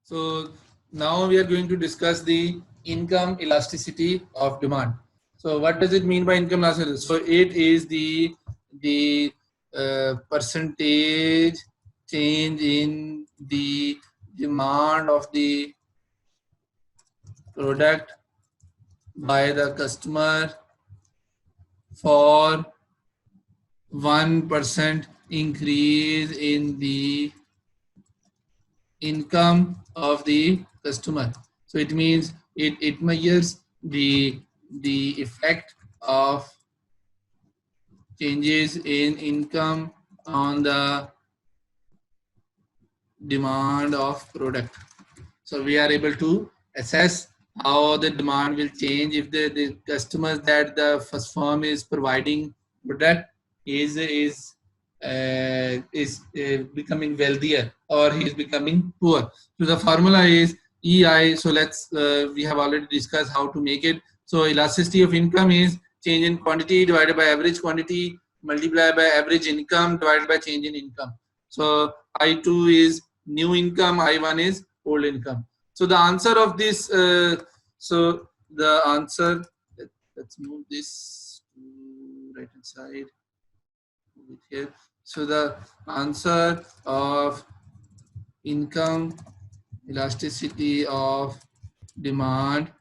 So now we are going to discuss the income elasticity of demand. So what does it mean by income elasticity? So it is the percentage change in the demand of the product by the customer for 1% increase in the income of the customer. So it means it measures the effect of changes in income on the demand of product. So we are able to assess how the demand will change if the customers that the first firm is providing product is becoming wealthier or he is becoming poor. So the formula is EI. So let's we have already discussed how to make it. So elasticity of income is change in quantity divided by average quantity multiplied by average income divided by change in income. So I2 is new income, I1 is old income. So the answer of this, so the answer, let's move this to right hand side, move it here. So the answer of income elasticity of demand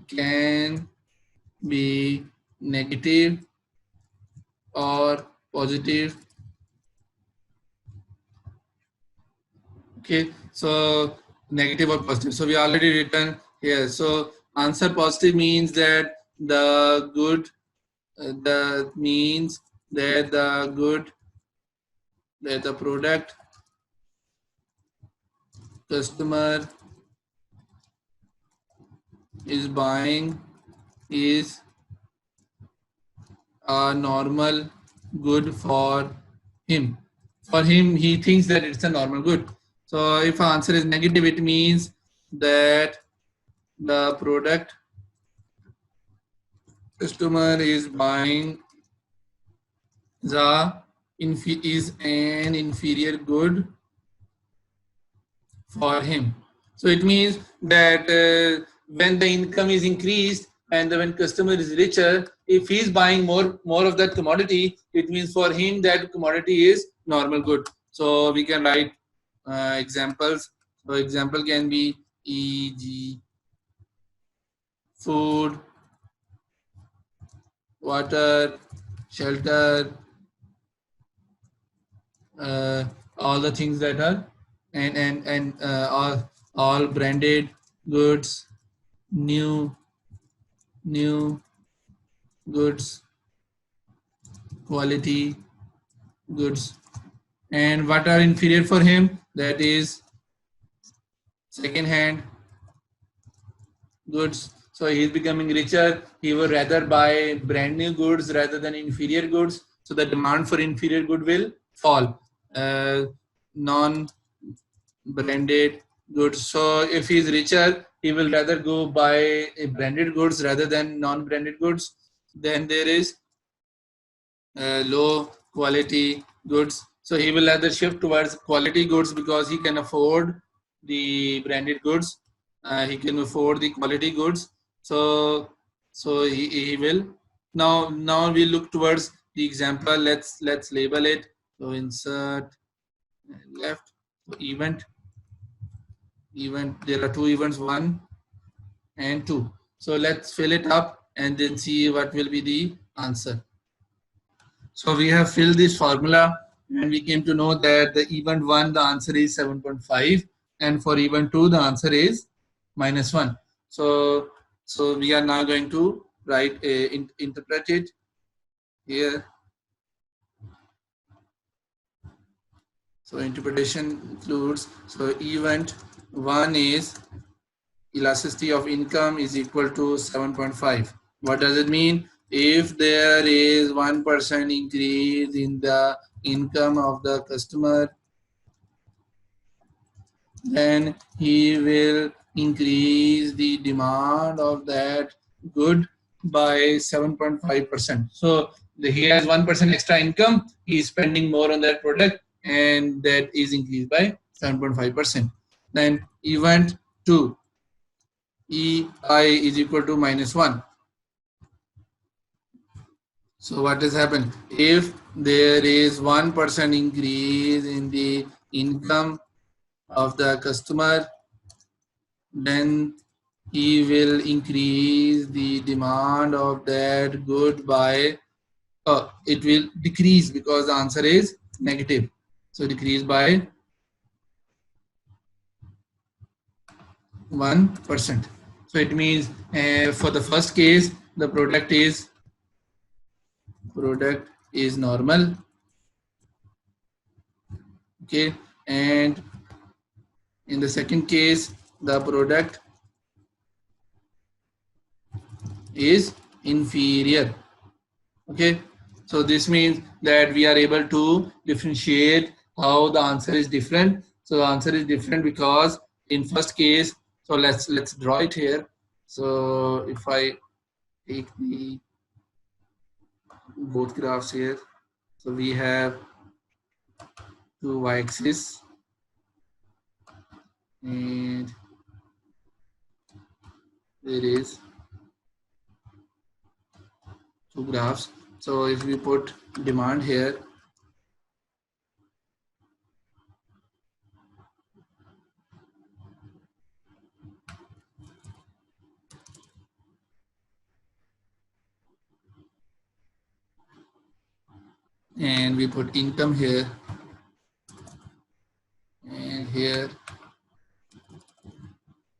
can be negative or positive. Okay, so negative or positive. So we already written here. So answer positive means that the good, the means that the good, that the product customer is buying is a normal good for him. For him, he thinks that it's a normal good. So if answer is negative, it means that the product customer is buying is an inferior good for him. So it means that when the income is increased and when customer is richer, if he is buying more of that commodity, it means for him that commodity is normal good. So we can write examples. So example can be e.g. food, water, shelter, all the things that are and all branded goods, new goods, quality goods, and what are inferior for him, that is second hand goods. So he is becoming richer, he would rather buy brand new goods rather than inferior goods, so the demand for inferior good will fall. Non branded goods, so if he is richer, he will rather go buy branded goods rather than non-branded goods. Then there is low quality goods, so he will rather shift towards quality goods because he can afford the branded goods, he can afford the quality goods. So he will now we look towards the example. Let's label it. So insert left. So event, there are two events, 1 and 2. So let's fill it up and then see what will be the answer. So we have filled this formula and we came to know that the event 1, the answer is 7.5, and for event 2 the answer is -1. So we are now going to write interpret it here. So interpretation includes, so event 1 is elasticity of income is equal to 7.5. What does it mean? If there is 1% increase in the income of the customer, then he will increase the demand of that good by 7.5%. So he has 1% extra income, he is spending more on that product, and that is increased by 7.5%. Then event 2, EI is equal to -1. So what has happened? If there is 1% increase in the income of the customer, then he will increase the demand of that good by, it will decrease because the answer is negative. So decrease by 1%. So it means for the first case, the product is normal. Okay, and in the second case, the product is inferior. Okay, so this means that we are able to differentiate how the answer is different. So the answer is different because in first case, so let's draw it here. So if I take the both graphs here, so we have two y-axis and there is two graphs. So if we put demand here, and we put income here and here.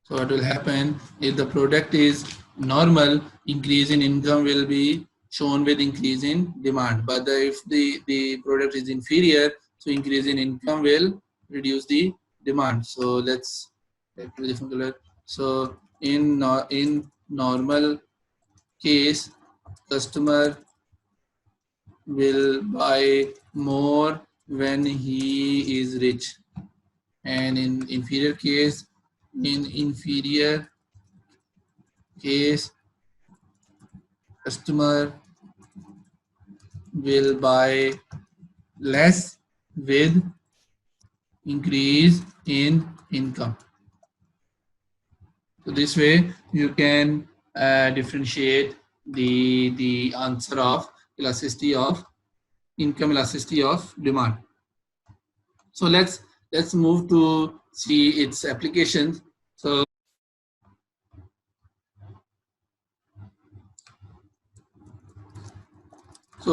So what will happen if the product is normal, increase in income will be shown with increase in demand. But if the product is inferior, so increase in income will reduce the demand. So let's back to the different color. So in normal case, customer will buy more when he is rich, and in inferior case, customer will buy less with increase in income. So this way you can differentiate the answer of elasticity of income, elasticity of demand. So let's move to see its applications. So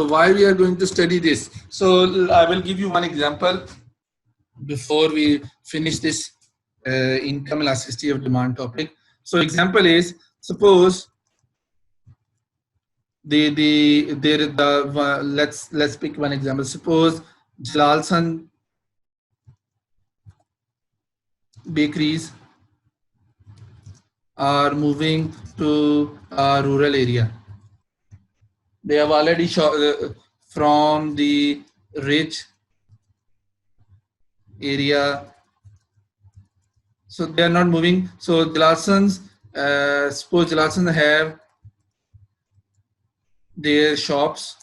why we are going to study this? So I will give you one example before we finish this income elasticity of demand topic. So example is, suppose let's pick one example. Suppose Jalalsan bakeries are moving to a rural area. They have already from the rich area, so they are not moving. So Jalalsans, suppose Jalalsans have their shops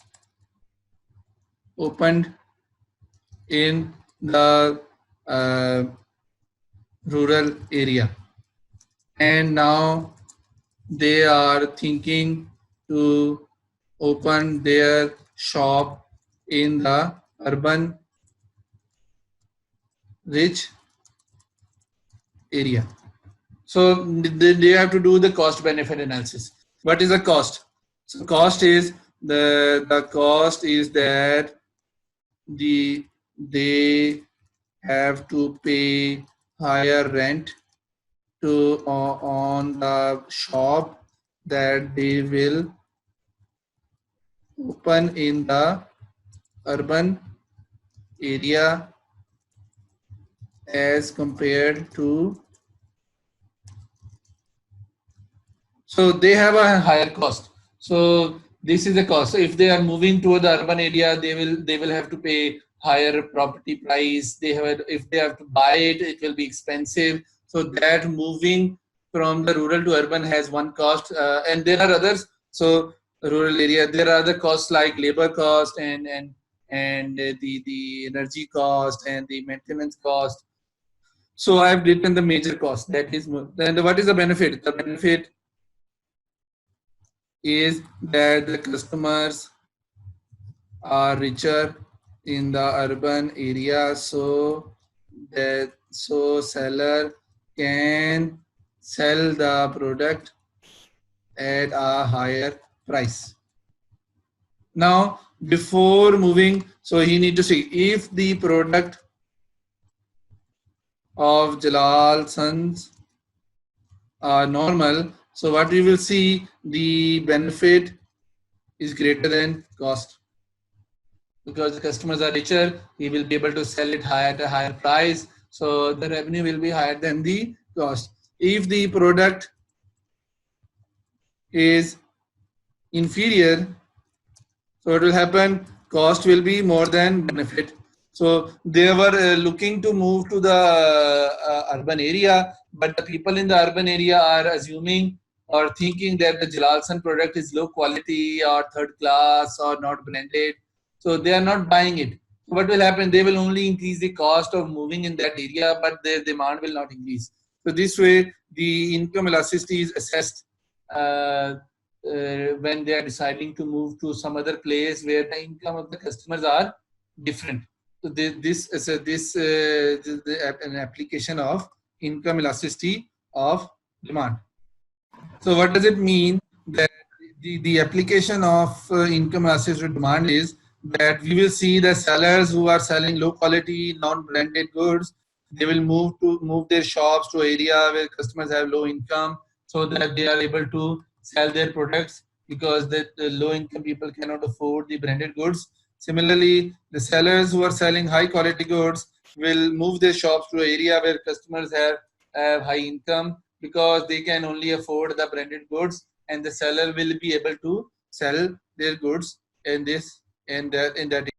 opened in the rural area, and now they are thinking to open their shop in the urban rich area. So they have to do the cost benefit analysis. What is the cost? So cost is the cost is that they have to pay higher rent to on the shop that they will open in the urban area as compared to, so they have a higher cost. So this is the cost. So if they are moving to the urban area, they will have to pay higher property price. If they have to buy it, it will be expensive. So that moving from the rural to urban has one cost, and there are others. So rural area, there are other costs like labor cost and and the energy cost and the maintenance cost. So I've written the major cost. That is, then what is the benefit? The benefit is that the customers are richer in the urban area, so that seller can sell the product at a higher price. Now, before moving, so he need to see if the product of Jalal Sons are normal. So what we will see, the benefit is greater than cost. Because the customers are richer, he will be able to sell it higher at a higher price. So the revenue will be higher than the cost. If the product is inferior, so what will happen? Cost will be more than benefit. So they were looking to move to the urban area, but the people in the urban area are assuming or thinking that the Jalalsan product is low quality or third class or not branded. So they are not buying it. So what will happen? They will only increase the cost of moving in that area, but their demand will not increase. So this way, the income elasticity is assessed when they are deciding to move to some other place where the income of the customers are different. So this is an application of income elasticity of demand. So what does it mean? That the application of income elasticity of demand is that we will see the sellers who are selling low quality non-branded goods, they will move their shops to area where customers have low income, so that they are able to sell their products, because the low income people cannot afford the branded goods. Similarly, the sellers who are selling high quality goods will move their shops to area where customers have high income, because they can only afford the branded goods, and the seller will be able to sell their goods in that